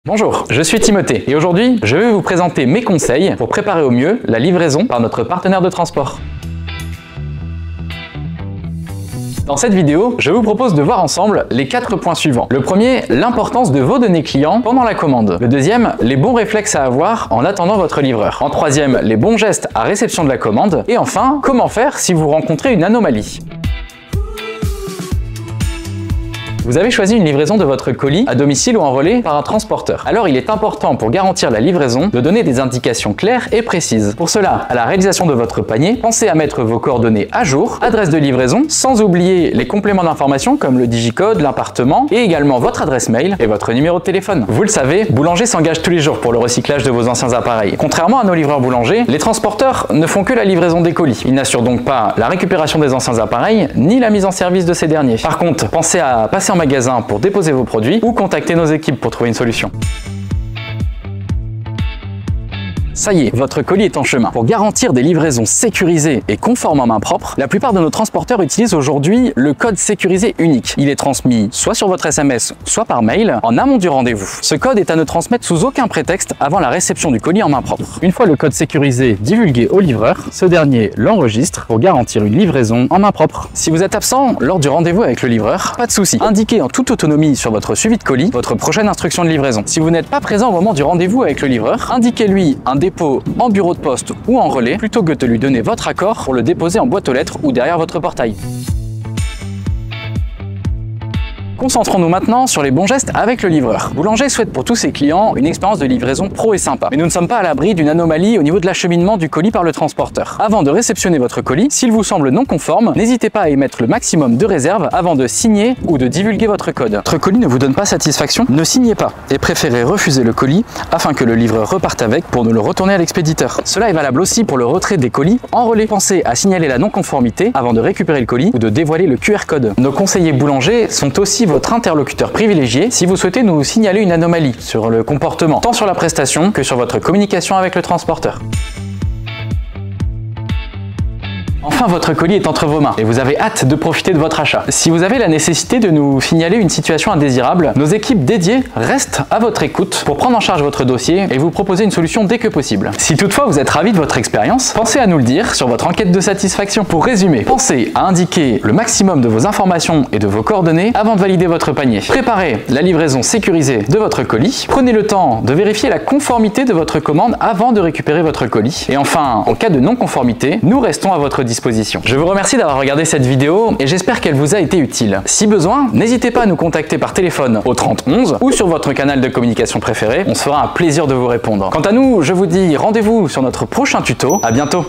Bonjour, je suis Timothée et aujourd'hui, je vais vous présenter mes conseils pour préparer au mieux la livraison par notre partenaire de transport. Dans cette vidéo, je vous propose de voir ensemble les 4 points suivants. Le premier, l'importance de vos données clients pendant la commande. Le deuxième, les bons réflexes à avoir en attendant votre livreur. En troisième, les bons gestes à réception de la commande. Et enfin, comment faire si vous rencontrez une anomalie. Vous avez choisi une livraison de votre colis à domicile ou en relais par un transporteur. Alors il est important pour garantir la livraison de donner des indications claires et précises. Pour cela, à la réalisation de votre panier, pensez à mettre vos coordonnées à jour, adresse de livraison, sans oublier les compléments d'information comme le digicode, l'appartement et également votre adresse mail et votre numéro de téléphone. Vous le savez, Boulanger s'engage tous les jours pour le recyclage de vos anciens appareils. Contrairement à nos livreurs boulangers, les transporteurs ne font que la livraison des colis. Ils n'assurent donc pas la récupération des anciens appareils ni la mise en service de ces derniers. Par contre, pensez à passer en magasin pour déposer vos produits ou contacter nos équipes pour trouver une solution. Ça y est, votre colis est en chemin. Pour garantir des livraisons sécurisées et conformes en main propre, la plupart de nos transporteurs utilisent aujourd'hui le code sécurisé unique. Il est transmis soit sur votre SMS, soit par mail, en amont du rendez-vous. Ce code est à ne transmettre sous aucun prétexte avant la réception du colis en main propre. Une fois le code sécurisé divulgué au livreur, ce dernier l'enregistre pour garantir une livraison en main propre. Si vous êtes absent lors du rendez-vous avec le livreur, pas de souci. Indiquez en toute autonomie sur votre suivi de colis votre prochaine instruction de livraison. Si vous n'êtes pas présent au moment du rendez-vous avec le livreur, indiquez-lui un dépôt en bureau de poste ou en relais plutôt que de lui donner votre accord pour le déposer en boîte aux lettres ou derrière votre portail. Concentrons-nous maintenant sur les bons gestes avec le livreur. Boulanger souhaite pour tous ses clients une expérience de livraison pro et sympa. Mais nous ne sommes pas à l'abri d'une anomalie au niveau de l'acheminement du colis par le transporteur. Avant de réceptionner votre colis, s'il vous semble non conforme, n'hésitez pas à émettre le maximum de réserve avant de signer ou de divulguer votre code. Votre colis ne vous donne pas satisfaction? Ne signez pas et préférez refuser le colis afin que le livreur reparte avec pour nous le retourner à l'expéditeur. Cela est valable aussi pour le retrait des colis en relais. Pensez à signaler la non-conformité avant de récupérer le colis ou de dévoiler le QR code. Nos conseillers boulangers sont aussi votre interlocuteur privilégié si vous souhaitez nous signaler une anomalie sur le comportement, tant sur la prestation que sur votre communication avec le transporteur. Enfin, votre colis est entre vos mains et vous avez hâte de profiter de votre achat. Si vous avez la nécessité de nous signaler une situation indésirable, nos équipes dédiées restent à votre écoute pour prendre en charge votre dossier et vous proposer une solution dès que possible. Si toutefois vous êtes ravi de votre expérience, pensez à nous le dire sur votre enquête de satisfaction. Pour résumer, pensez à indiquer le maximum de vos informations et de vos coordonnées avant de valider votre panier. Préparez la livraison sécurisée de votre colis. Prenez le temps de vérifier la conformité de votre commande avant de récupérer votre colis. Et enfin, en cas de non-conformité, nous restons à votre disposition. Je vous remercie d'avoir regardé cette vidéo et j'espère qu'elle vous a été utile. Si besoin, n'hésitez pas à nous contacter par téléphone au 30 11 ou sur votre canal de communication préféré. On se fera un plaisir de vous répondre. Quant à nous, je vous dis rendez-vous sur notre prochain tuto. À bientôt.